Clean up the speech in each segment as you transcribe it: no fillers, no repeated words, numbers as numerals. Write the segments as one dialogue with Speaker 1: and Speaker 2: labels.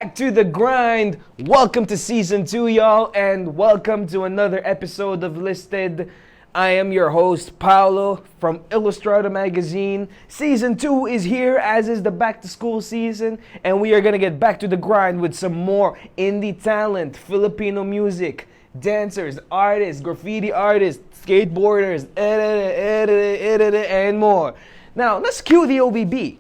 Speaker 1: Back to the grind. Welcome to season 2, y'all, and welcome to another episode of Listed. I am your host, Paolo from Illustrator Magazine. Season 2 is here, as is the back to school season, and we are gonna get back to the grind with some more indie talent, Filipino music, dancers, artists, graffiti artists, skateboarders, and more. Now, let's cue the OBB.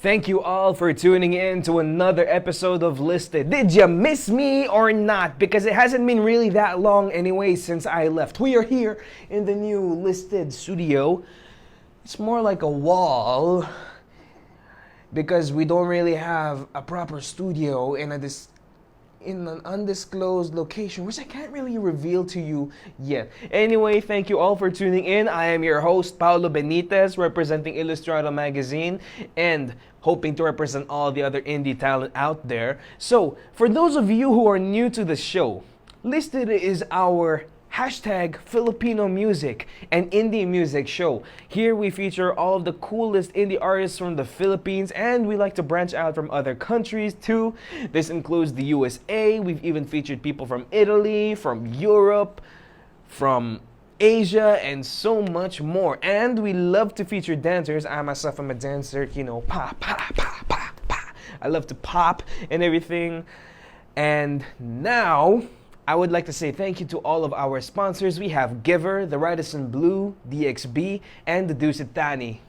Speaker 1: Thank you all for tuning in to another episode of Listed. Did you miss me or not? Because it hasn't been really that long anyway since I left. We are here in the new Listed studio. It's more like a wall because we don't really have a proper studio in an undisclosed location, which I can't really reveal to you yet. Anyway, thank you all for tuning in. I am your host, Paolo Benitez, representing Illustrator Magazine and hoping to represent all the other indie talent out there. So, for those of you who are new to the show, Listed is our hashtag Filipino music and indie music show. Here we feature all of the coolest indie artists from the Philippines, and we like to branch out from other countries too. This includes the USA. We've even featured people from Italy, from Europe, from Asia, and so much more. And we love to feature dancers. I myself am a dancer, pa, pa, pa, pa, pa. I love to pop and everything. And now, I would like to say thank you to all of our sponsors. We have GVER, the Radisson Blue, DXB, and the Dusit Thani.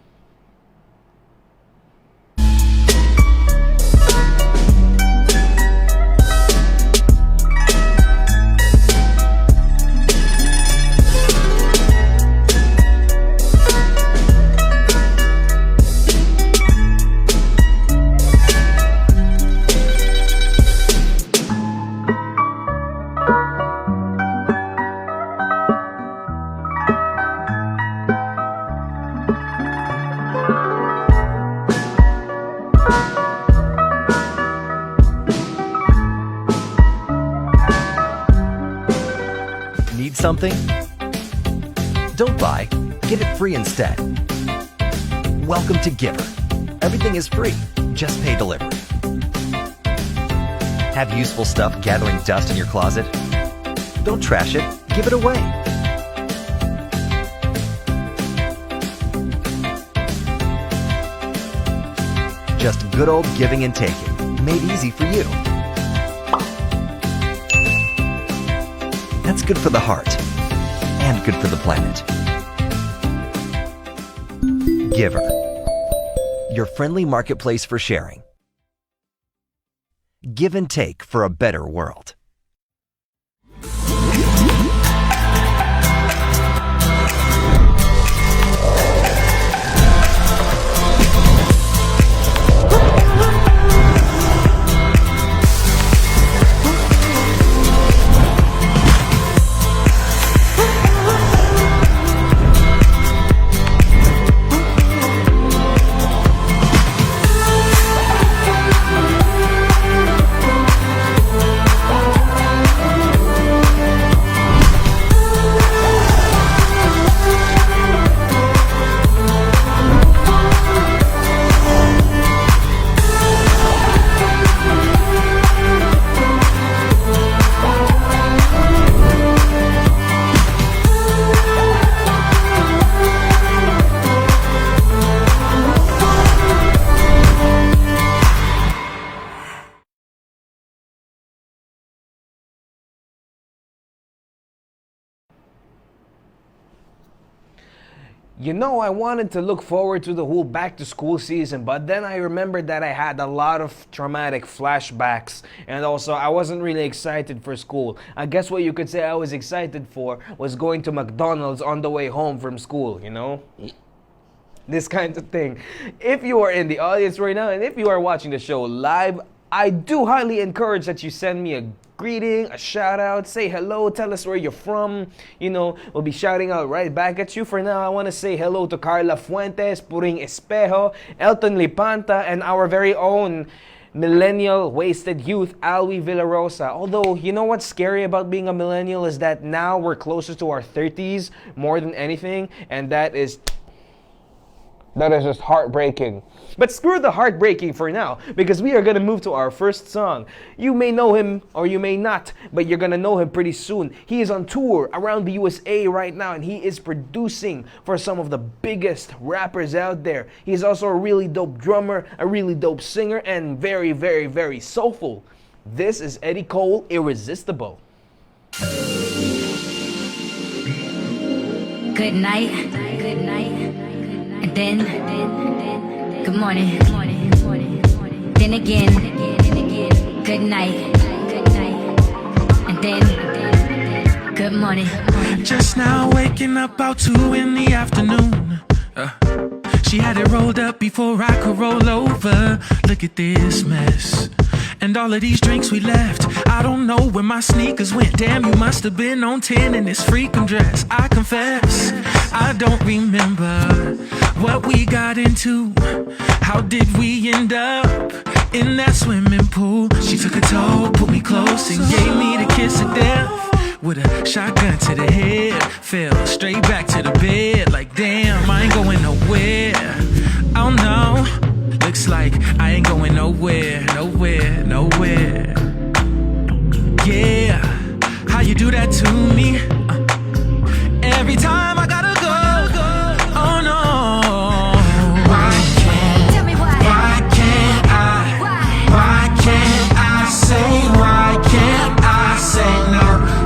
Speaker 2: Something? Don't buy, get it free instead. Welcome to GVER. Everything is free, just pay delivery. Have useful stuff gathering dust in your closet? Don't trash it, give it away. Just good old giving and taking, made easy for you. That's good for the heart and good for the planet. GVER, your friendly marketplace for sharing. Give and take for a better world.
Speaker 1: I wanted to look forward to the whole back to school season, but then I remembered that I had a lot of traumatic flashbacks, and also I wasn't really excited for school. I guess what you could say I was excited for was going to McDonald's on the way home from school, This kind of thing. If you are in the audience right now, and if you are watching the show live, I do highly encourage that you send me a greeting, a shout out, say hello, tell us where you're from. You know, we'll be shouting out right back at you. For now, I want to say hello to Carla Fuentes, Puring Espejo, Elton Lipanta, and our very own millennial wasted youth, Alwi Villarosa. Although, you know what's scary about being a millennial is that now we're closer to our 30s more than anything, and that is just heartbreaking. But screw the heartbreaking for now, because we are gonna move to our first song. You may know him or you may not, but you're gonna know him pretty soon. He is on tour around the USA right now, and he is producing for some of the biggest rappers out there. He is also a really dope drummer, a really dope singer, and very, very, very soulful. This is Eddie Cole, Irresistible.
Speaker 3: Good night. Good night. And then, good morning. Then again, good night. And then, good morning.
Speaker 4: Just now waking up about 2 in the afternoon. She had it rolled up before I could roll over. Look at this mess. And all of these drinks we left, I don't know where my sneakers went. Damn, you must have been on 10 in this freaking dress. I confess, I don't remember what we got into. How did we end up in that swimming pool? She took a toe, put me close, and gave me the kiss of death. With a shotgun to the head, fell straight back to the bed. Like damn, I ain't going nowhere. Oh no, looks like I ain't going nowhere. Yeah, how you do that to me? Every time I gotta go. Oh no. Why can't I say, why can't I say no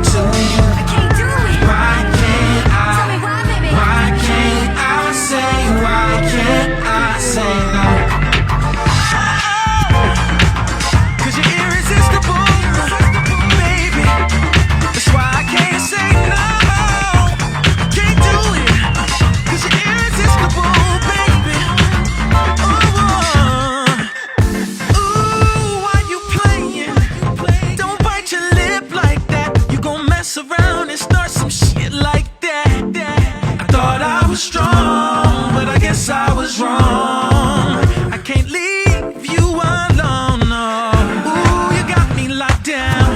Speaker 4: to you?
Speaker 3: I can't do it.
Speaker 4: Why can't I?
Speaker 3: Tell me why, baby.
Speaker 4: Why can't I say no? 'Cause you're irresistible, baby. That's why I can't say no. Can't do it. 'Cause you're irresistible, baby. Ooh, why you playing? Don't bite your lip like that. You gon' mess around and start some shit like that. I thought I was strong, but I guess I was wrong. I can't leave you alone, no. Ooh, you got me locked down.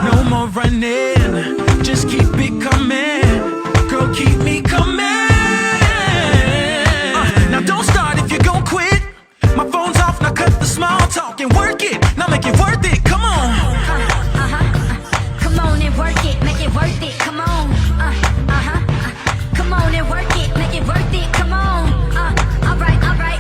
Speaker 4: No more running, just keep it coming. Girl, keep me coming. Now don't start if you're gon' quit. My phone's off, now cut the small talk and work it. Now make it worth it, come on.
Speaker 3: Come on and work it, make it worth it. Come on. Come on and work it, make it worth it. Come on. Alright.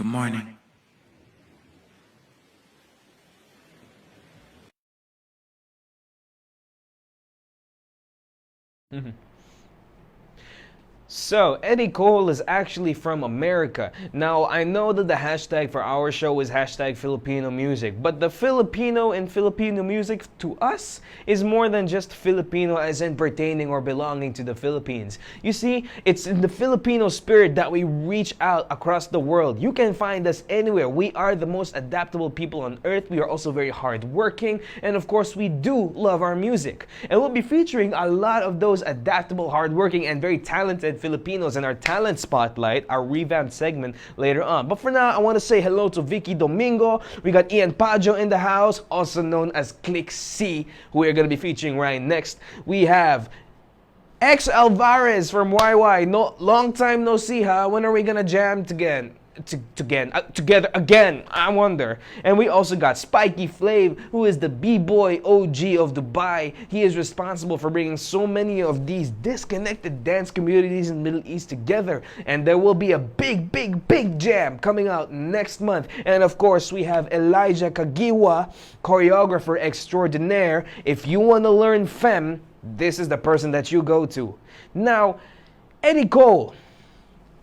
Speaker 4: morning.
Speaker 1: So, Eddie Cole is actually from America. Now, I know that the hashtag for our show is hashtag Filipino music, but the Filipino in Filipino music to us is more than just Filipino as in pertaining or belonging to the Philippines. You see, it's in the Filipino spirit that we reach out across the world. You can find us anywhere. We are the most adaptable people on earth. We are also very hardworking, and of course, we do love our music. And we'll be featuring a lot of those adaptable, hardworking, and very talented Filipinos in our talent spotlight, our revamped segment later on. But for now, I want to say hello to Vicky Domingo. We got Ian Pajo in the house, also known as Klik who we're going to be featuring right next. We have X Alvarez from YY. No, long time no see, huh? When are we gonna jam together again? I wonder. And we also got Spiky Flav, who is the B-boy OG of Dubai. He is responsible for bringing so many of these disconnected dance communities in the Middle East together. And there will be a big jam coming out next month. And of course, we have Elijah Kagiwa, choreographer extraordinaire. If you want to learn femme, this is the person that you go to. Now, Eddie Cole,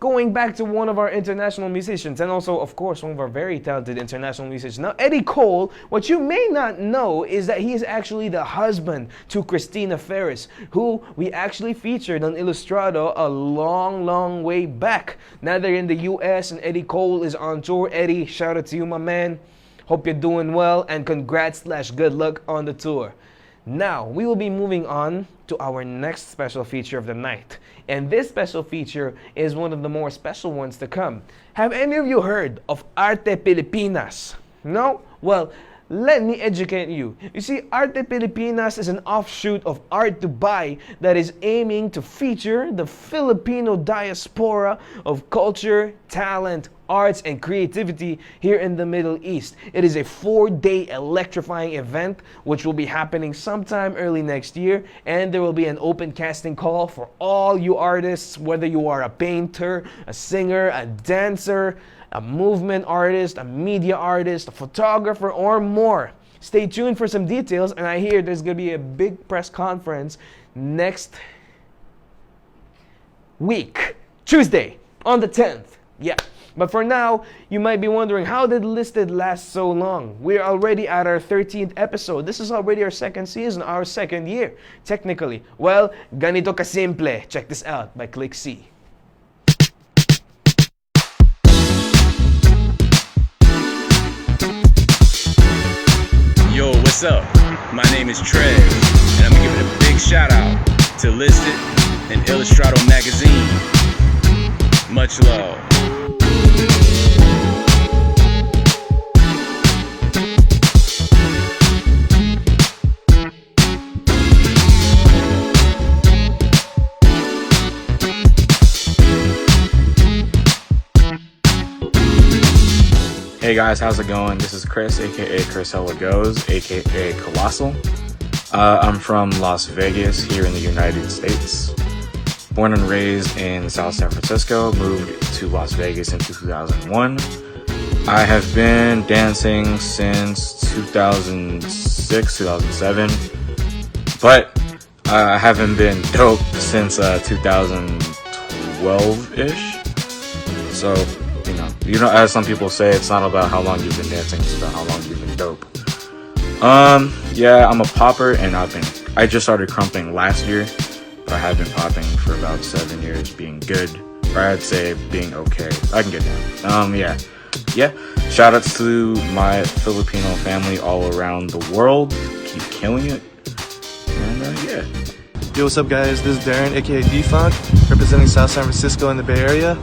Speaker 1: going back to one of our international musicians, and also, of course, one of our very talented international musicians. Now, Eddie Cole, what you may not know is that he is actually the husband to Christina Ferris, who we actually featured on Ilustrado a long way back. Now they're in the US and Eddie Cole is on tour. Eddie, shout out to you, my man. Hope you're doing well, and congrats/good luck on the tour. Now, we will be moving on to our next special feature of the night. And this special feature is one of the more special ones to come. Have any of you heard of Arte Pilipinas? No? Well, let me educate you. You see, Arte Pilipinas is an offshoot of Art Dubai that is aiming to feature the Filipino diaspora of culture, talent, arts, and creativity here in the Middle East. It is a 4-day electrifying event which will be happening sometime early next year, and there will be an open casting call for all you artists, whether you are a painter, a singer, a dancer, a movement artist, a media artist, a photographer, or more. Stay tuned for some details, and I hear there's going to be a big press conference next week, Tuesday, on the 10th. Yeah. But for now, you might be wondering, how did Listed last so long? We're already at our 13th episode. This is already our second season, our second year, technically. Well, Ganito Kasimple. Check this out by Klik.
Speaker 5: Yo, what's up? My name is Tryezz, and I'm giving a big shout out to Listed and Ilustrado magazine. Much love. Hey guys, how's it going? This is Krys, aka Krishellagoes, aka Colossal. I'm from Las Vegas, here in the United States. Born and raised in South San Francisco, moved to Las Vegas in 2001. I have been dancing since 2006, 2007, but I haven't been dope since 2012-ish. So, you know, as some people say, it's not about how long you've been dancing, it's about how long you've been dope. Yeah, I'm a popper, and I just started crumping last year, but I have been popping for about 7 years, being good, or I'd say being okay. I can get down. Yeah. Shout outs to my Filipino family all around the world. Keep killing it. And yeah.
Speaker 6: Yo, what's up guys? This is Darren, aka D-Funk, representing South San Francisco in the Bay Area.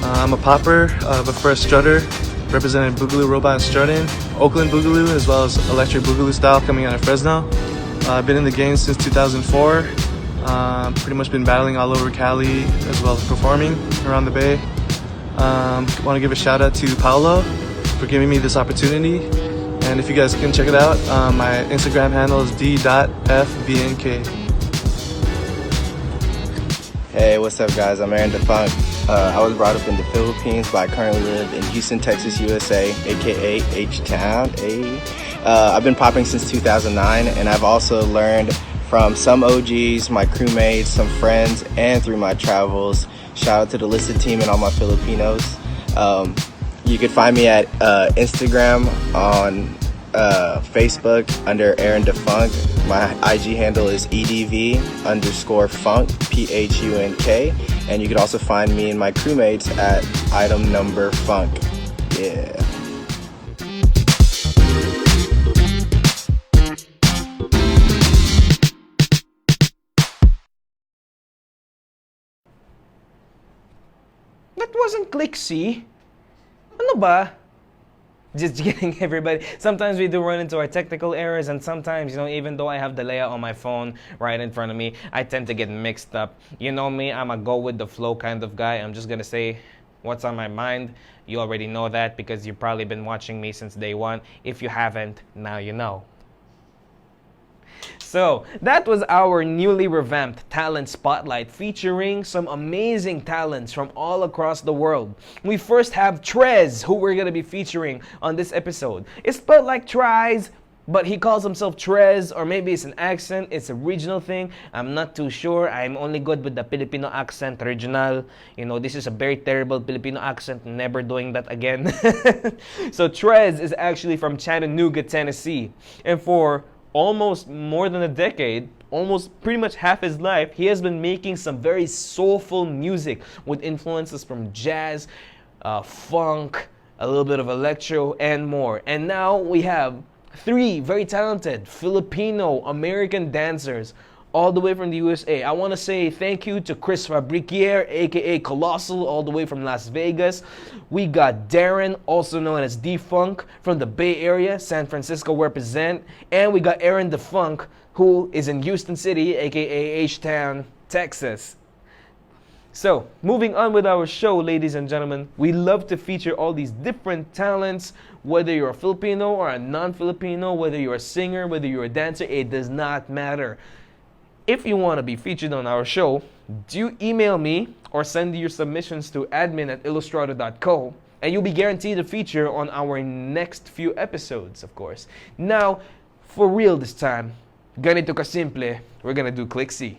Speaker 6: I'm a popper, but first strutter, representing Boogaloo Robot and Strutting, Oakland Boogaloo, as well as Electric Boogaloo style coming out of Fresno. I've been in the game since 2004. Pretty much been battling all over Cali, as well as performing around the Bay. Want to give a shout out to Paolo for giving me this opportunity. And if you guys can check it out, my Instagram handle is d.fbnk.
Speaker 7: Hey, what's up guys? I'm Aaron DeFunk. I was brought up in the Philippines, but I currently live in Houston, Texas, USA, aka H-Town. I've been popping since 2009, and I've also learned from some OGs, my crewmates, some friends, and through my travels. Shout out to the LISTD team and all my Filipinos. You can find me at Instagram, on Facebook under Aaron DeFunk. My IG handle is EDV_funk, PHUNK. And you can also find me and my crewmates at item number funk. Yeah.
Speaker 1: That wasn't Klik, see? Ano ba? Just kidding, everybody. Sometimes we do run into our technical errors, and sometimes, even though I have the layout on my phone right in front of me, I tend to get mixed up. You know me, I'm a go with the flow kind of guy. I'm just gonna say what's on my mind. You already know that because you've probably been watching me since day one. If you haven't, now you know. So, that was our newly revamped talent spotlight featuring some amazing talents from all across the world. We first have Tryezz, who we're going to be featuring on this episode. It's spelled like Tryezz, but he calls himself Tryezz, or maybe it's an accent, it's a regional thing. I'm not too sure. I'm only good with the Filipino accent, regional. This is a very terrible Filipino accent, never doing that again. So Tryezz is actually from Chattanooga, Tennessee. And for almost more than a decade, almost pretty much half his life, he has been making some very soulful music with influences from jazz, funk, a little bit of electro, and more. And now we have 3 very talented Filipino-American dancers all the way from the USA. I want to say thank you to Krys Fabriquier, aka Colossal, all the way from Las Vegas. We got Darren, also known as D-Funk, from the Bay Area, San Francisco represent. And we got Aaron DeFunk, who is in Houston City, aka H-Town, Texas. So, moving on with our show, ladies and gentlemen, we love to feature all these different talents, whether you're a Filipino or a non-Filipino, whether you're a singer, whether you're a dancer, it does not matter. If you want to be featured on our show, do email me or send your submissions to admin@illustrator.co, and you'll be guaranteed a feature on our next few episodes, of course. Now, for real this time, Ganito Kasimple, we're gonna do Klik C.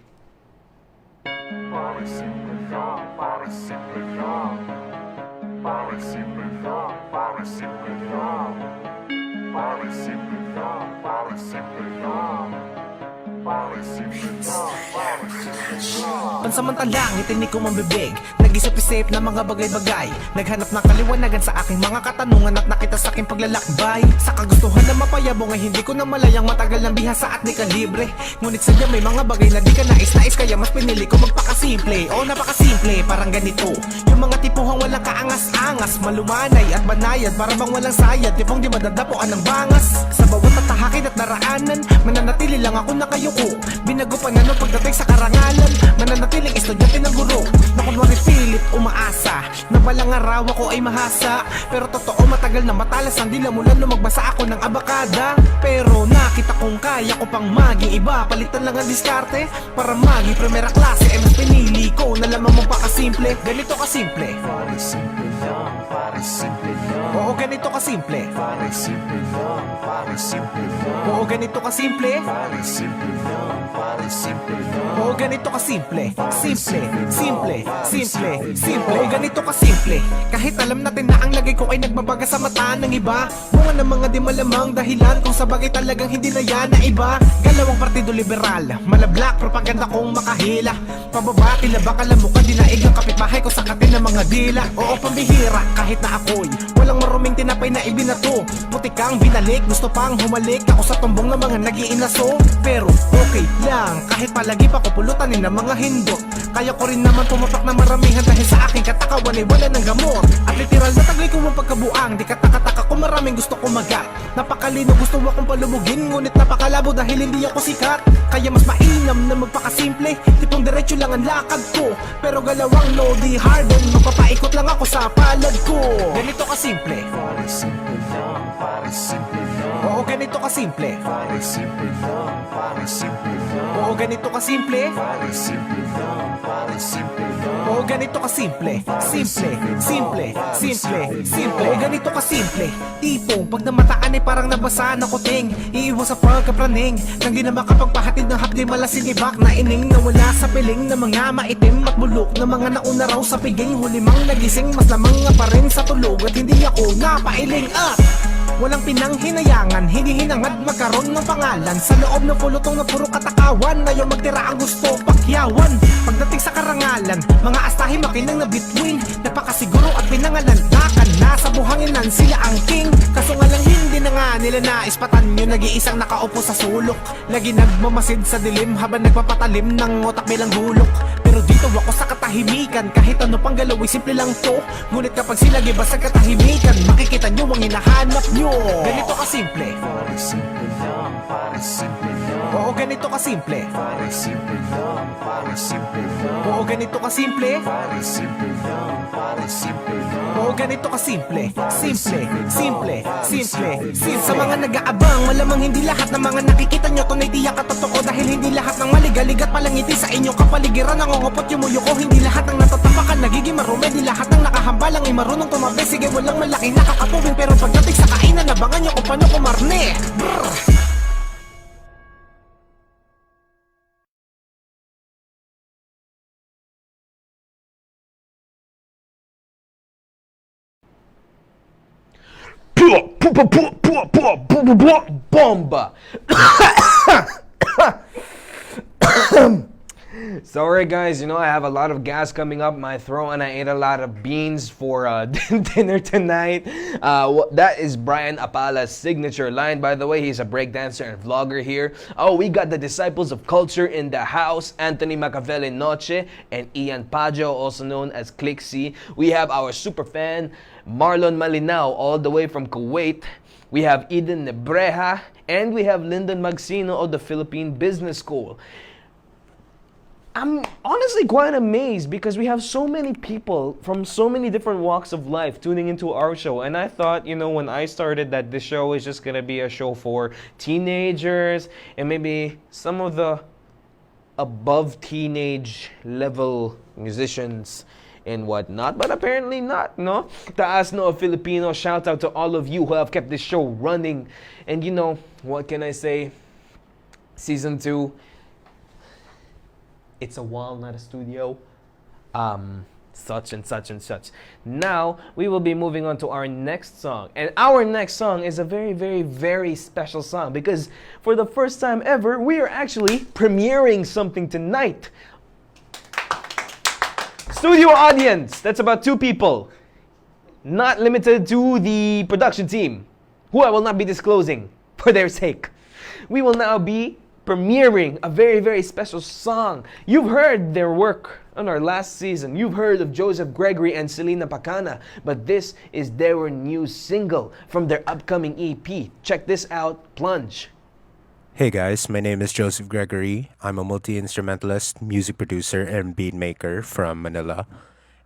Speaker 8: Pansamantalang itinig ko mambibig, nag-isip-isip na mga bagay-bagay, naghanap ng kaliwanagan sa aking mga katanungan at nakita sa aking paglalakbay. Sa kagustuhan na mapayabong ay hindi ko na malayang matagal ng bihasa at di kalibre. Ngunit sadya may mga bagay na di ka nais-nais, kaya mas pinili ko magpakasimple. O napakasimple, parang ganito, yung mga tipuhang walang kaangas-angas, malumanay at banayad, para bang walang sayad, tipong di madadapuan ng bangas. Sa bawat patahakin at daraanan, mananatili lang ako nakayuko, binago pa na nung pagdating sa karangalan, mananatiling estudyante ng guro, na kunwari pilit umaasa, na balang araw ako ay mahasa. Pero totoo matagal na matalas ang dila mula nung magbasa ako ng abakada. Pero nakita kong kaya ko pang maging iba, palitan lang ang diskarte para maging primera klase. Eh mas pinili ko na lamang magpakasimple, ganito kasimple. Pare simple lang, pare simple lang. Oo, ganito kasimple. Pare simple lang, pare simple lang. Oo, ganito kasimple. Pare simple lang, pare simple lang. Oo, ganito kasimple. Simple, simple, simple, simple. Oo, ganito kasimple. Kahit alam natin na ang lagay ko ay nagbabaga sa mata ng iba, bunga ng mga di malamang dahilan kung sa bagay talagang hindi na yan na iba. Galawang partido liberal, malablak, propaganda kong makahila, pababa, tila baka lamukan, dinaig ng kapitbahay ko sa katin ng mga dila. Oo, pambihira, kahit na ako'y walang maruming tinapay na ibinato, putikang binalik, gusto pang humalik ako sa tumbong ng mga nag-iinaso. Pero okay lang, kahit palagi pa ko pulutanin ng mga hindot, kaya ko rin naman pumapak na maramihan dahil sa aking katakawan ay wala ng gamot. At literal na taglay ko ang pagkabuang, di katakataka ko maraming gusto kumagat. Napakalino gusto akong palubugin, ngunit napakalabo dahil hindi ako sikat. Kaya mas mainam na magpakasimple, tipong diretso lang ang lakad ko, pero galawang no di harden, magpapaikot lang ako sa palad ko. Ganito kasimple. Pare simple lang, pare simple lang. Oo, ganito kasimple. kasimple. Oo, ganito kasimple. Oo, ganito kasimple. Simple, simple, simple, simple. Oo, ganito kasimple. Tipong pag namataan ay parang nabasa na kuting. Iiwan sa pagkapraning nang di na makapagpahatid ng hapdi malasing ibak na ining nawala sa piling ng mga maitim at bulok na mga nauna raw sa piging. Huli mang nagising mas lamang nga pa rin sa tulog at hindi ako napailing at walang pinanghinayangan, hindi hinangad magkaroon ng pangalan sa loob ng pulutong na puro katakawan. Ayaw magtira ang gusto, pakyawan. Pagdating sa karangalan, mga astahi makinang na between. Napakasiguro at pinangalandakan na sa buhanginan sila ang king. Kaso nga lang hindi na nga nila naispatan yun. Nag-iisang nakaupo sa sulok, lagi nagmamasid sa dilim habang nagpapatalim ng otak bilang bulok. Pero dito ako sa katahimikan, kahit ano pang galawin simple lang to. Ngunit kapag sila gibas sa katahimikan, makikita nyo ang hinahanap nyo. Ganito kasimple. Oo, ganito kasimple. Oo, ganito kasimple. Oo, ganito kasimple. Simple, simple, simple, simple. Sa mga nag-aabang, malamang hindi lahat ng mga nakikita nyo tunay tiyak at totoo. Dahil hindi lahat ng maligalig at palangiti sa inyo kapaligiran nangungupot yung muyo ko. Hindi lahat ng natatapakan nagiging marume. Di lahat ng nakahambalang ay marunong tumabi. Sige, walang malaking nakakatubing, pero pagdating sa kainan, nabangan nyo kung paano kumarne. Brrr.
Speaker 1: Bomba! Sorry guys, you know I have a lot of gas coming up my throat and I ate a lot of beans for dinner tonight. That is Brian Apala's signature line. By the way, he's a breakdancer and vlogger here. Oh, we got the Disciples of Culture in the house. Anthony Makavely Noche and Ian Pajo, also known as Klik. We have our super fan Marlon Malinao all the way from Kuwait. We have Eden Nebreja and we have Lyndon Magsino of the Philippine Business School. I'm honestly quite amazed because we have so many people from so many different walks of life tuning into our show. And I thought, you know, when I started that this show is just going to be a show for teenagers and maybe some of the above teenage level musicians and whatnot, but apparently not, no? Taas no Filipino, shout out to all of you who have kept this show running. And you know, what can I say? Season 2, it's a wall, not a studio. Such and such and such. Now, we will be moving on to our next song. And our next song is a very, very, very special song because for the first time ever, we are actually premiering something tonight. Studio audience, that's about 2 people. Not limited to the production team, who I will not be disclosing for their sake. We will now be premiering a very, very special song. You've heard their work on our last season. You've heard of Joseph Gregory and Celina Pacana, but this is their new single from their upcoming EP. Check this out, Plunge.
Speaker 9: Hey guys, my name is Joseph Gregory. I'm a multi-instrumentalist, music producer, and beat maker from Manila.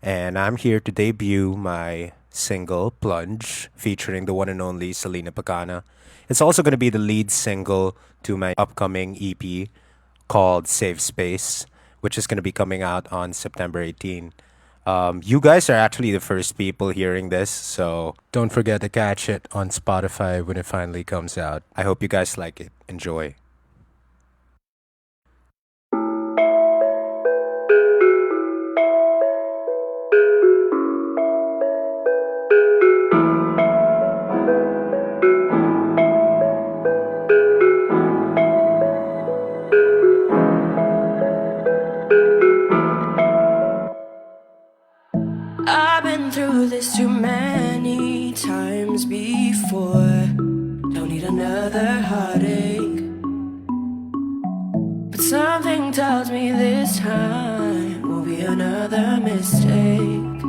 Speaker 9: And I'm here to debut my single, Plunge, featuring the one and only Celina Pacana. It's also going to be the lead single to my upcoming EP called Safe Space, which is going to be coming out on September 18. You guys are actually the first people hearing this, so don't forget to catch it on Spotify when it finally comes out. I hope you guys like it. Enjoy.
Speaker 10: I've been through this too many times before. Don't need another heartache. But something tells me this time won't be another mistake.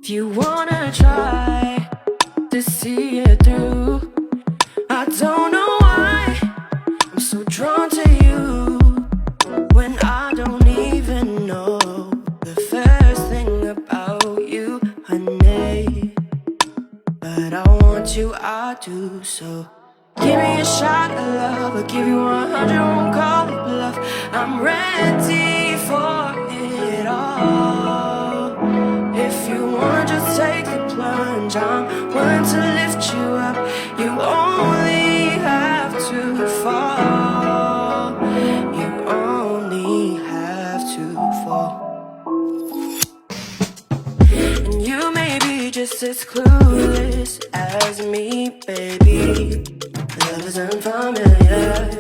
Speaker 10: If you wanna try to see it through, I don't know why I'm so drawn to you when I don't even know the first thing about you, honey. But I want want you, I do. So give me a shot of love, I'll give you 100, won't call it bluff. I'm ready for it all. If you wanna just take the plunge, I'm willing to lift you up. You only have to fall. You only have to fall. And you may be just as clueless as me, baby. Love is unfamiliar.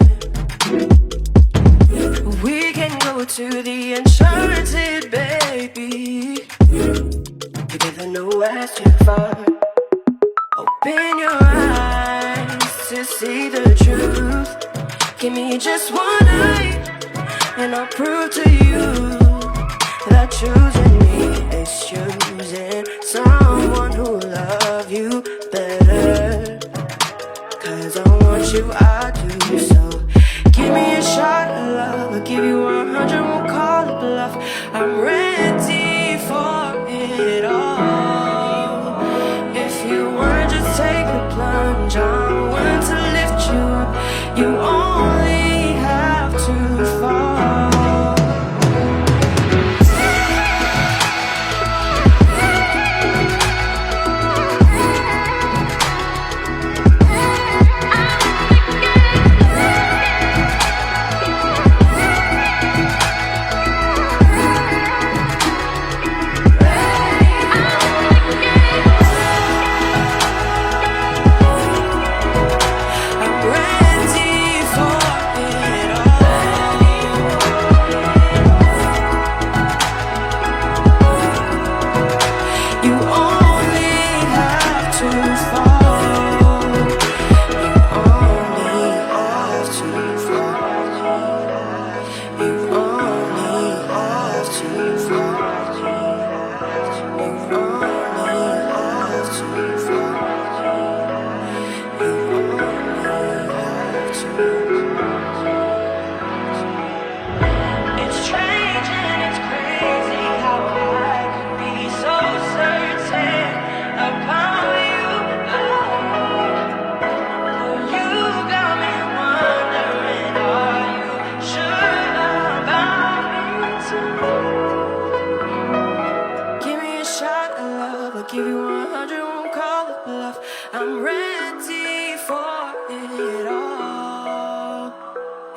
Speaker 10: We can go to the enchanted, baby. Together, nowhere's too far. Open your eyes to see the truth. Give me just one night, and I'll prove to you that choosing me is choosing someone who love you better. Cause I want you, I do. So give me a shot of love, I'll give you 100, won't call it bluff. I'm ready for it all. If you wanna just take the plunge, I'm willing to lift you up. You only have to fall.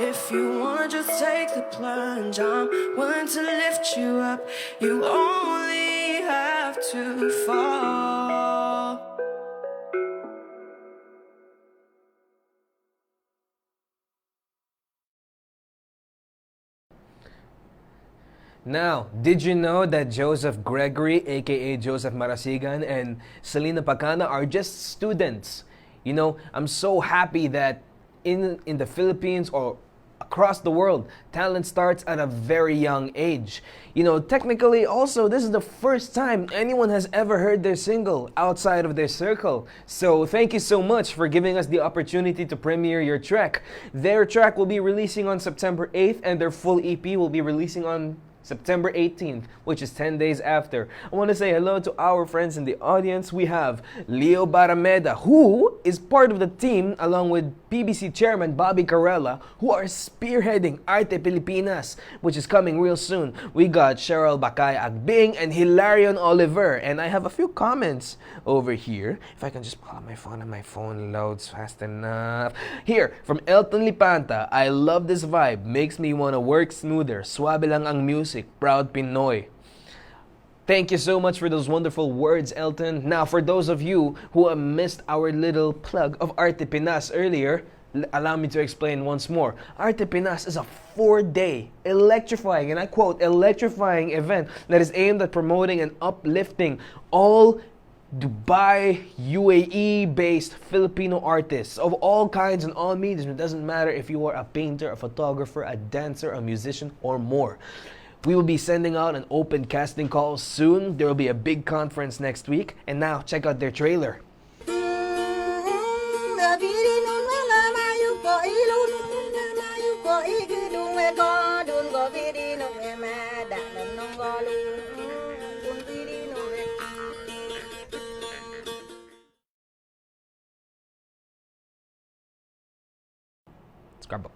Speaker 10: If you wanna just take the plunge, I'm willing to lift you up. You only have to fall.
Speaker 1: Now, did you know that Joseph Gregory, aka Joseph Marasigan, and Celina Pacana are just students? You know, I'm so happy that in the Philippines or across the world, talent starts at a very young age. You know, technically also, this is the first time anyone has ever heard their single outside of their circle. So thank you so much for giving us the opportunity to premiere your track. Their track will be releasing on September 8th and their full EP will be releasing on September 18th, which is 10 days after. I want to say hello to our friends in the audience. We have Leo Barameda, who is part of the team along with PBC Chairman Bobby Carrella, who are spearheading Arte Pilipinas, which is coming real soon. We got Cheryl Bakay Agbing and Hilarion Oliver. And I have a few comments over here. If I can just pull out my phone and my phone loads fast enough. Here, from Elton Lipanta, I love this vibe. Makes me want to work smoother. Suabe lang ang music. Proud Pinoy. Thank you so much for those wonderful words, Elton. Now, for those of you who missed our little plug of Arte Pinas earlier, allow me to explain once more. Arte Pinas is a 4-day electrifying, and I quote, electrifying event that is aimed at promoting and uplifting all Dubai, UAE-based Filipino artists of all kinds and all mediums. It doesn't matter if you are a painter, a photographer, a dancer, a musician, or more. We will be sending out an open casting call soon. There will be a big conference next week. And now, check out their trailer. Scrapbook.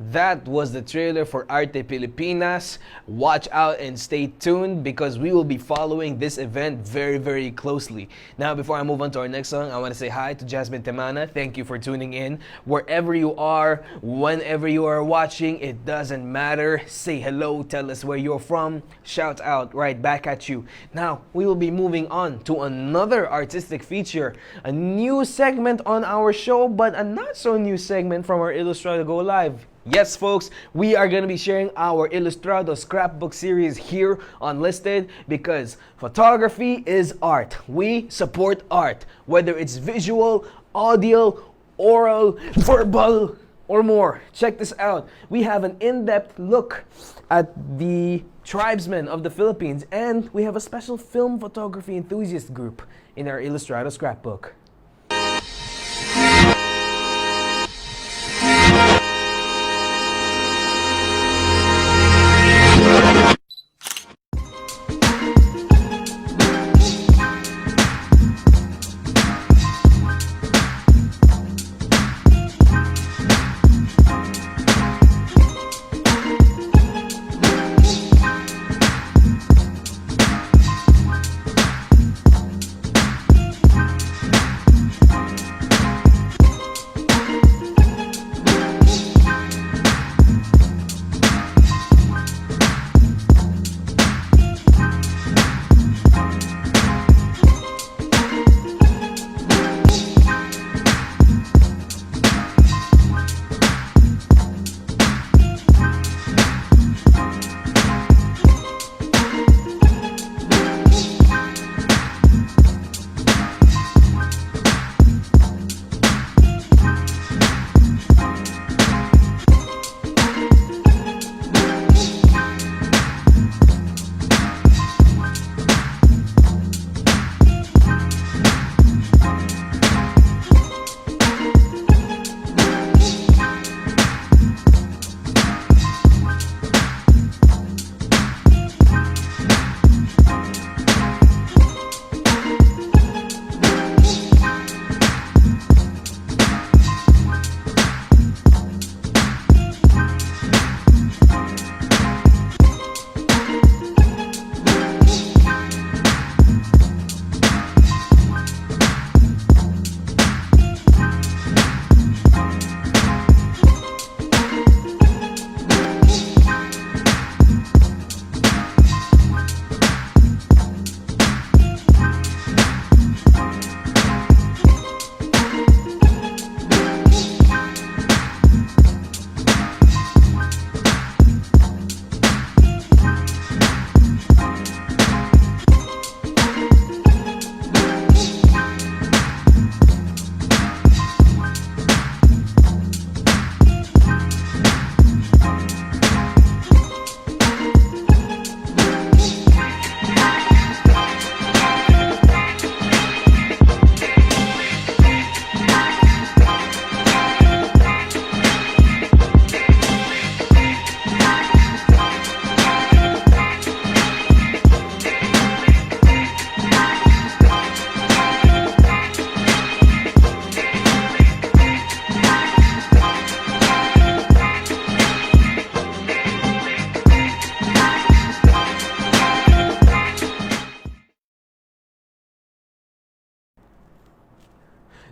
Speaker 1: That was the trailer for Arte Pilipinas. Watch out and stay tuned because we will be following this event very, very closely. Now, before I move on to our next song, I want to say hi to Jasmine Temana. Thank you for tuning in. Wherever you are, whenever you are watching, it doesn't matter. Say hello, tell us where you're from. Shout out right back at you. Now, we will be moving on to another artistic feature. A new segment on our show, but a not so new segment from our Illustrator Go Live. Yes, folks, we are going to be sharing our Ilustrado scrapbook series here on Listed because photography is art. We support art, whether it's visual, audio, oral, verbal, or more. Check this out. We have an in-depth look at the tribesmen of the Philippines, and we have a special film photography enthusiast group in our Ilustrado scrapbook.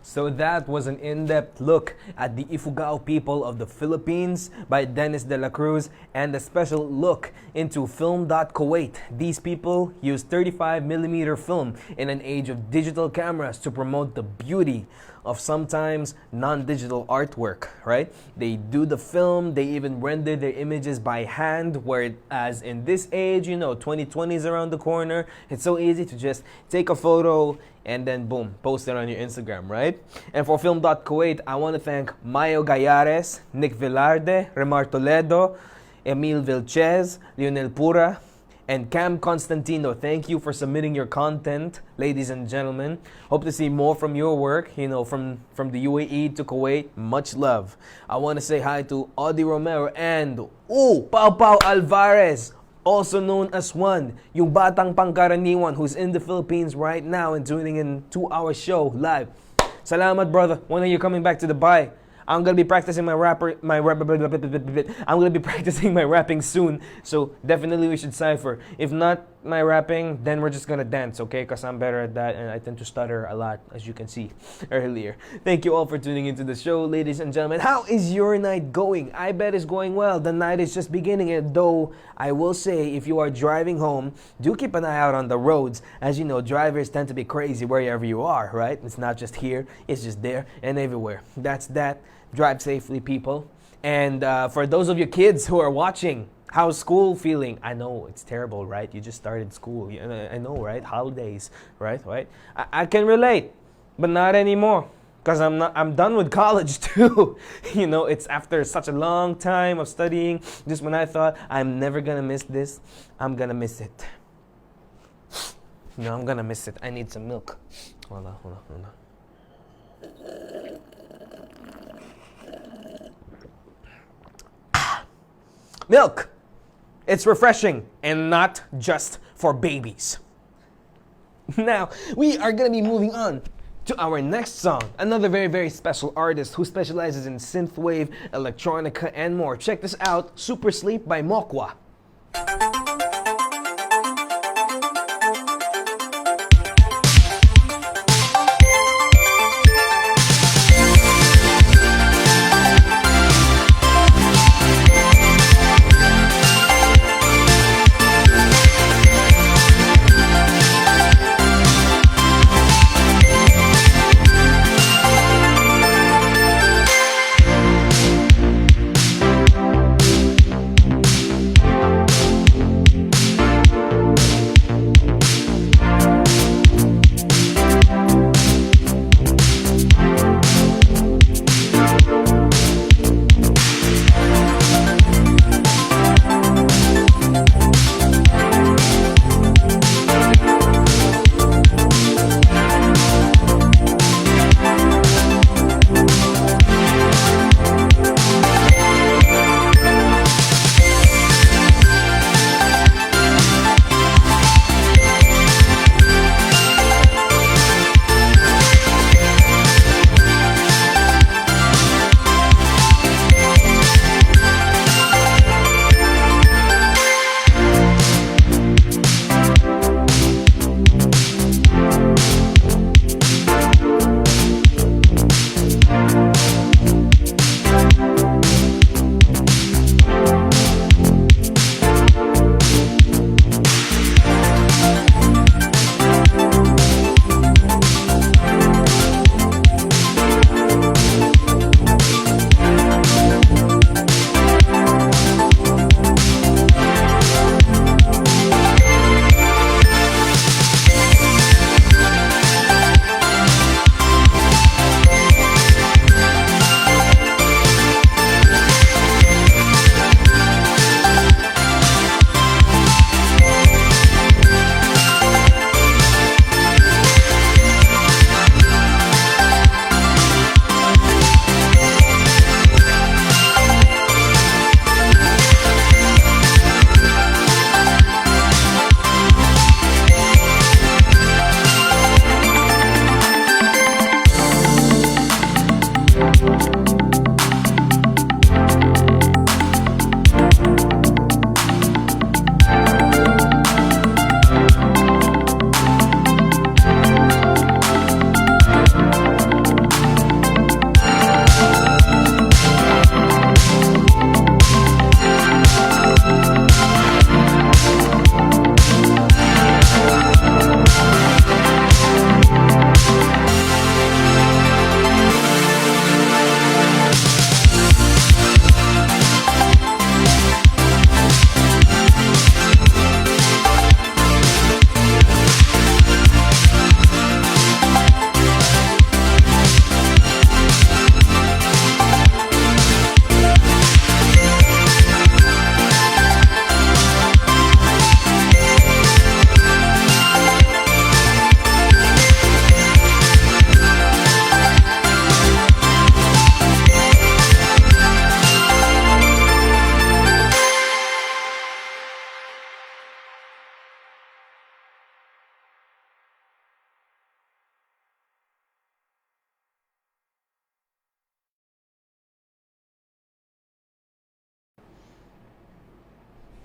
Speaker 1: So that was an in-depth look at the Ifugao people of the Philippines by Dennis de la Cruz and a special look into Film.Kuwait. These people use 35mm film in an age of digital cameras to promote the beauty of sometimes non-digital artwork, right? They do the film, they even render their images by hand, whereas in this age, 2020 is around the corner. It's so easy to just take a photo and then boom, post it on your Instagram, right? And for Film.Kuwait, I want to thank Mayo Gallares, Nick Velarde, Remar Toledo, Emil Vilchez, Lionel Pura, and Cam Constantino. Thank you for submitting your content, ladies and gentlemen. Hope to see more from your work, from the UAE to Kuwait. Much love. I want to say hi to Audie Romero and Pau Pau Alvarez, also known as Juan, yung batang pangkaraniwan who's in the Philippines right now and tuning in to our show live. Salamat, brother. When are you coming back to Dubai? I'm gonna be practicing my I'm gonna be practicing my rapping soon. So definitely we should cipher. If not my rapping, then we're just gonna dance, okay? Because I'm better at that, and I tend to stutter a lot, as you can see earlier. Thank you all for tuning into the show, ladies and gentlemen. How is your night going? I bet it's going well. The night is just beginning, and though I will say, if you are driving home, do keep an eye out on the roads. As you know, drivers tend to be crazy wherever you are, right? It's not just here, it's just there and everywhere. That's that. Drive safely, people. And for those of you kids who are watching, how's school feeling? I know it's terrible, right? You just started school. I know, right? Holidays, right? I can relate, but not anymore. Because I'm done with college too. You know, it's after such a long time of studying. Just when I thought I'm never gonna miss this, I'm gonna miss it. I'm gonna miss it. I need some milk. Hold on. Milk! It's refreshing and not just for babies. Now, we are going to be moving on to our next song. Another very, very special artist who specializes in synthwave, electronica, and more. Check this out, Super Sleep by Mokua.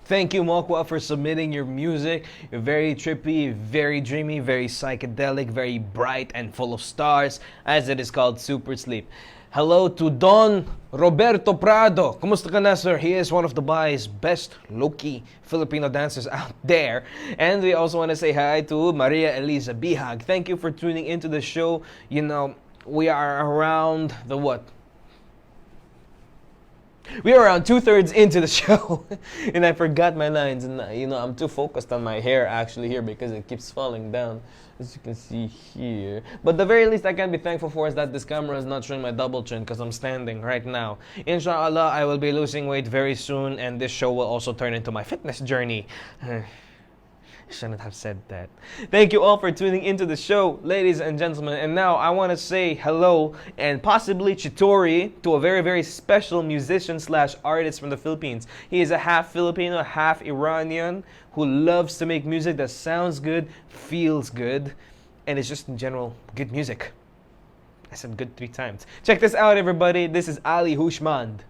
Speaker 1: Thank you, Mokua, for submitting your music. You're very trippy, very dreamy, very psychedelic, very bright, and full of stars, as it is called Super Sleep. Hello to Don Roberto Prado. Kumusta ka na, sir? He is one of Dubai's best low-key Filipino dancers out there. And we also want to say hi to Maria Elisa Bihag. Thank you for tuning into the show. You know, we are around the what? We are around 2/3 into the show, and I forgot my lines. And I'm too focused on my hair actually here because it keeps falling down, as you can see here. But the very least I can be thankful for is that this camera is not showing my double chin because I'm standing right now. Inshallah, I will be losing weight very soon, and this show will also turn into my fitness journey. Shouldn't have said that. Thank you all for tuning into the show, ladies and gentlemen. And now I want to say hello and possibly chitori to a very, very special musician / artist from the Philippines. He is a half Filipino, half Iranian who loves to make music that sounds good, feels good, and is just in general good music. I said good 3 times. Check this out, everybody. This is Ali Hooshmand.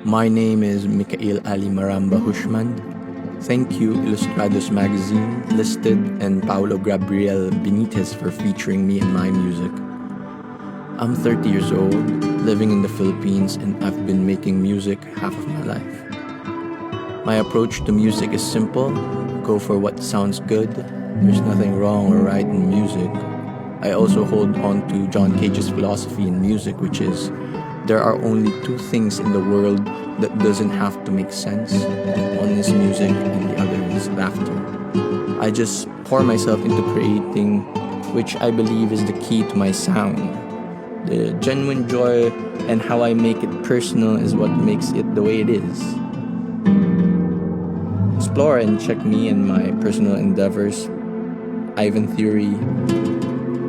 Speaker 11: My name is Mikhail Ali Maramba Hooshmand. Thank you Ilustrados Magazine, LISTD, and Paolo Gabriel Benitez for featuring me in my music. I'm 30 years old, living in the Philippines, and I've been making music half of my life. My approach to music is simple: go for what sounds good. There's nothing wrong or right in music. I also hold on to John Cage's philosophy in music, which is there are only two things in the world that doesn't have to make sense. One is music and the other is laughter. I just pour myself into creating, which I believe is the key to my sound. The genuine joy and how I make it personal is what makes it the way it is. Explore and check me and my personal endeavors. Ivan Theory.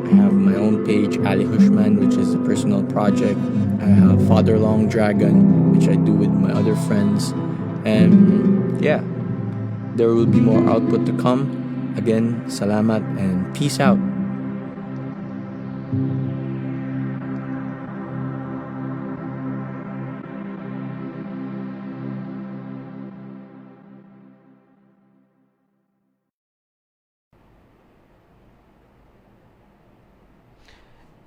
Speaker 11: I have my own page, Hooshmand, which is a personal project. I have Father Long Dragon, which I do with my other friends. And yeah, there will be more output to come. Again, salamat and peace out.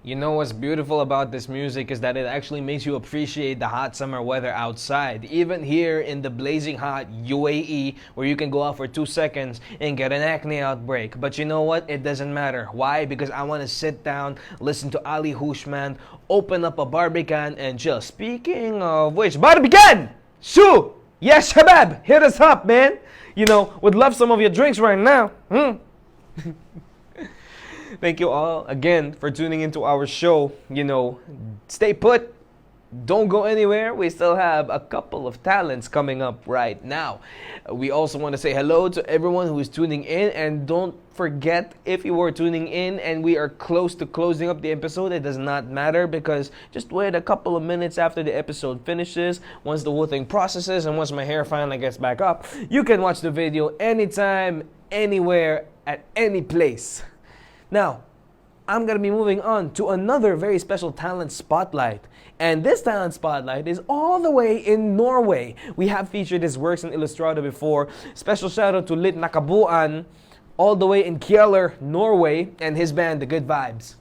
Speaker 1: You know what's beautiful about this music is that it actually makes you appreciate the hot summer weather outside. Even here in the blazing hot UAE, where you can go out for 2 seconds and get an acne outbreak. But you know what? It doesn't matter. Why? Because I want to sit down, listen to Ali Hooshmand, open up a Barbican, and chill. Speaking of which, Barbican! Shoo! Yes, Shabab! Hit us up, man! You know, would love some of your drinks right now. Thank you all again for tuning into our show. You know, stay put. Don't go anywhere. We still have a couple of talents coming up right now. We also want to say hello to everyone who is tuning in. And don't forget, if you were tuning in and we are close to closing up the episode, it does not matter, because just wait a couple of minutes after the episode finishes. Once the whole thing processes and once my hair finally gets back up, you can watch the video anytime, anywhere, at any place. Now, I'm going to be moving on to another very special talent spotlight. And this talent spotlight is all the way in Norway. We have featured his works in Illustrado before. Special shout out to Lit Nakabuan, all the way in Kjeller, Norway, and his band, The Good Vibes.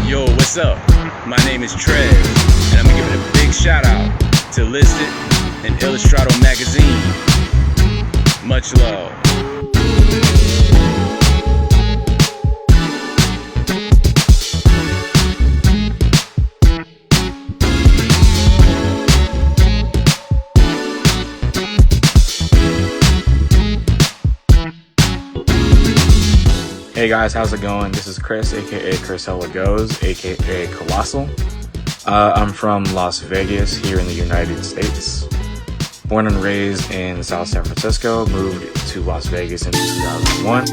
Speaker 12: Yo, what's up? My name is Tryezz, and I'm giving a big shout out to LISTD and Illustrado magazine. Much love.
Speaker 5: Hey guys, how's it going? This is Krys, aka Krishellagoes, aka Colossal. I'm from Las Vegas here in the United States. Born and raised in South San Francisco, moved to Las Vegas in 2001.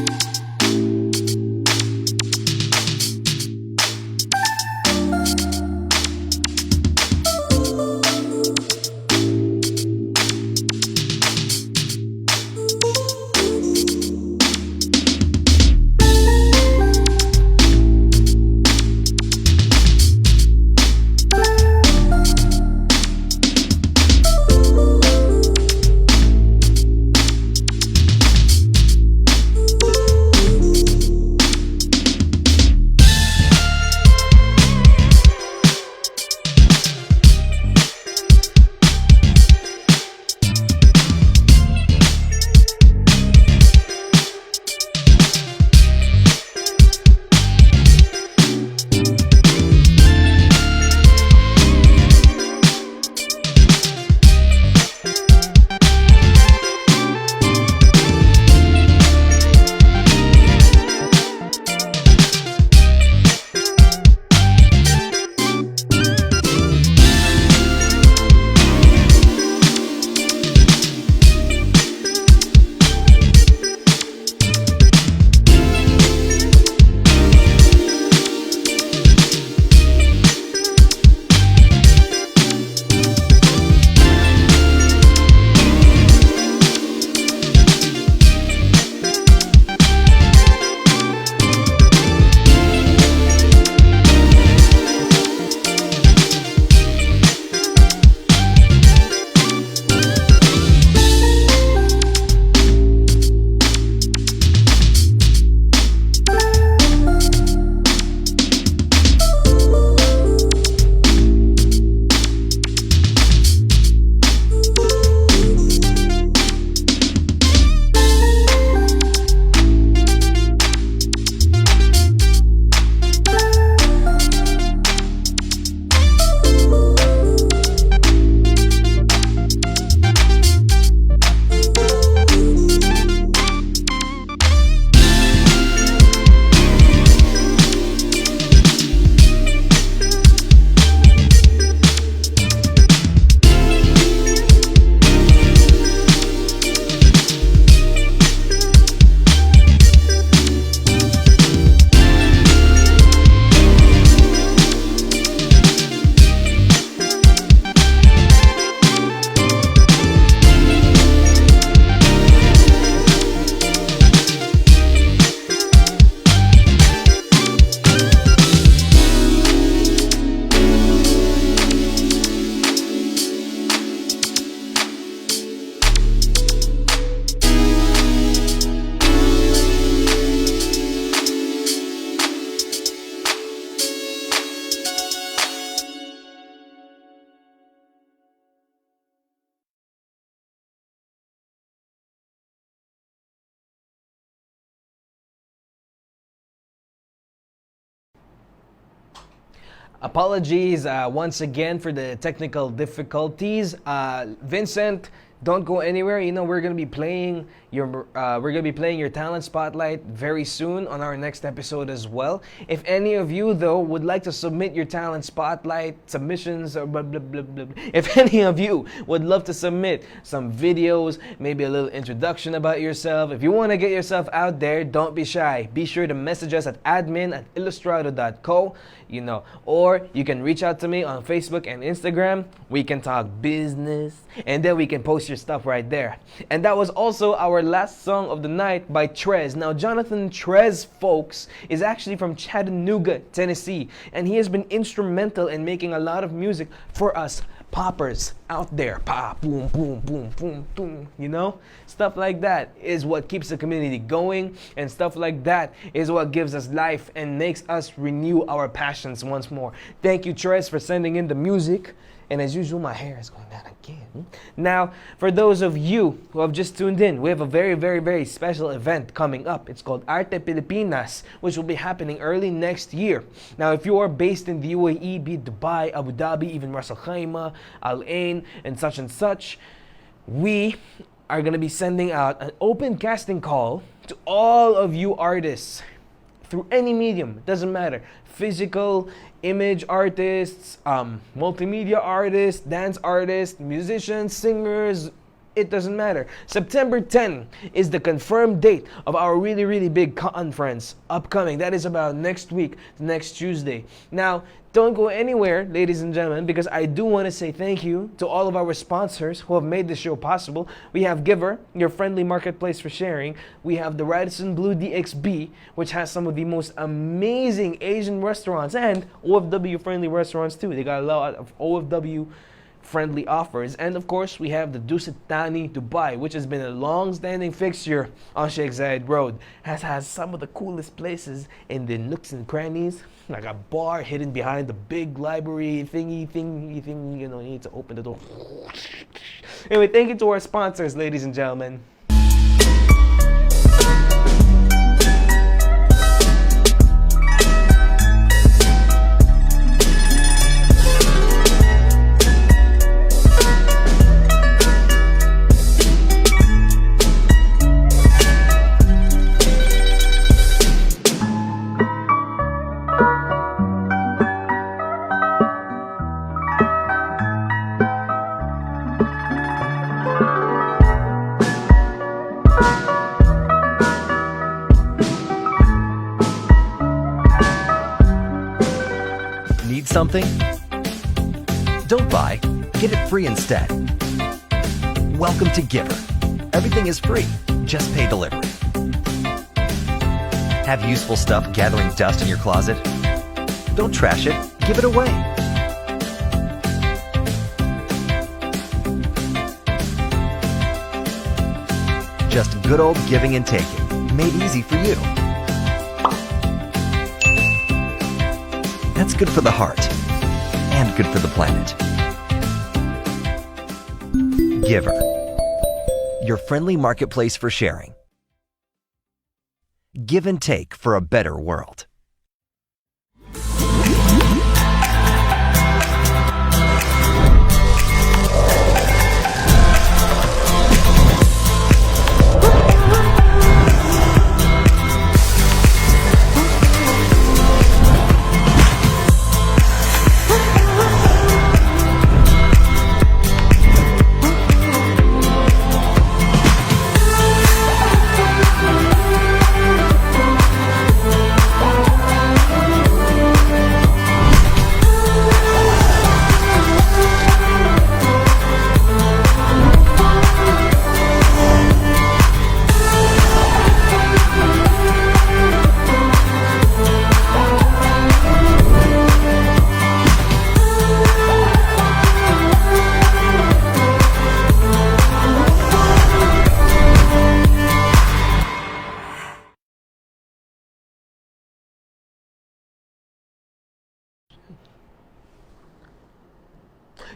Speaker 1: Apologies once again for the technical difficulties. Vincent, don't go anywhere. You know, we're gonna be playing your talent spotlight very soon on our next episode as well. If any of you though would like to submit your talent spotlight submissions or blah blah blah blah, if any of you would love to submit some videos, maybe a little introduction about yourself, if you want to get yourself out there, don't be shy. Be sure to message us at admin@illustrado.co, you know, or you can reach out to me on Facebook and Instagram. We can talk business and then we can post your stuff right there. And that was also our last song of the night by Tryezz. Now, Jonathan Tryezz, folks, is actually from Chattanooga, Tennessee, and he has been instrumental in making a lot of music for us poppers out there. Pa, boom, boom, boom, boom, boom, you know? Stuff like that is what keeps the community going, and stuff like that is what gives us life and makes us renew our passions once more. Thank you, Tryezz, for sending in the music. And as usual, my hair is going down again. Now, for those of you who have just tuned in, we have a very, very, very special event coming up. It's called Arte Pilipinas, which will be happening early next year. Now, if you are based in the UAE, be it Dubai, Abu Dhabi, even Ras Al Khaimah, Al Ain, and such, we are going to be sending out an open casting call to all of you artists through any medium. It doesn't matter. Physical, image artists, multimedia artists, dance artists, musicians, singers, it doesn't matter. September 10 is the confirmed date of our really, really big conference upcoming. That is about next week, next Tuesday. Now, don't go anywhere, ladies and gentlemen, because I do want to say thank you to all of our sponsors who have made this show possible. We have GVER, your friendly marketplace for sharing. We have the Radisson Blue DXB, which has some of the most amazing Asian restaurants and OFW friendly restaurants too. They got a lot of OFW friendly offers. And of course, we have the Dusit Thani Dubai, which has been a long-standing fixture on Sheikh Zayed Road. Has some of the coolest places in the nooks and crannies, like a bar hidden behind the big library thingy, you know, you need to open the door. Anyway, thank you to our sponsors, ladies and gentlemen.
Speaker 2: Something? Don't buy, get it free instead. Welcome to GVER. Everything is free, just pay delivery. Have useful stuff gathering dust in your closet? Don't trash it, give it away. Just good old giving and taking, made easy for you. That's good for the heart and good for the planet. GVER, your friendly marketplace for sharing. Give and take for a better world.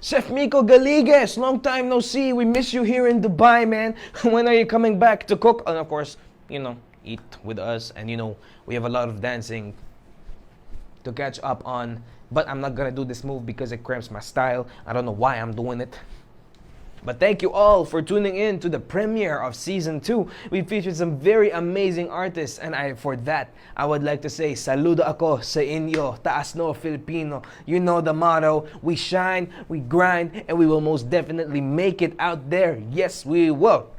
Speaker 2: Chef Miko Galigues, long time no see. We miss you here in Dubai, man. When are you coming back to cook? And of course, you know, eat with us. And you know, we have a lot of dancing to catch up on
Speaker 1: But I'm not gonna do this move because it cramps my style. I don't know why I'm doing it. But thank you all for tuning in to the premiere of Season 2. We featured some very amazing artists, and for that, I would like to say, saludo ako sa inyo, taas no Filipino. You know the motto, we shine, we grind, and we will most definitely make it out there. Yes, we will.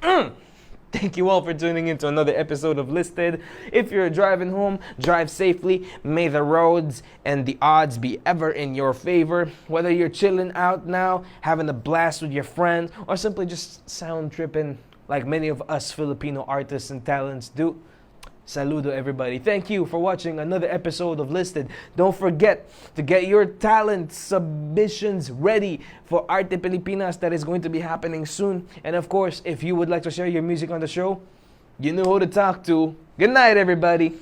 Speaker 1: Thank you all for tuning in to another episode of Listed. If you're driving home, drive safely. May the roads and the odds be ever in your favor. Whether you're chilling out now, having a blast with your friends, or simply just sound tripping like many of us Filipino artists and talents do. Saludo everybody. Thank you for watching another episode of Listed. Don't forget to get your talent submissions ready for Arte Pilipinas that is going to be happening soon. And of course, if you would like to share your music on the show, you know who to talk to. Good night, everybody.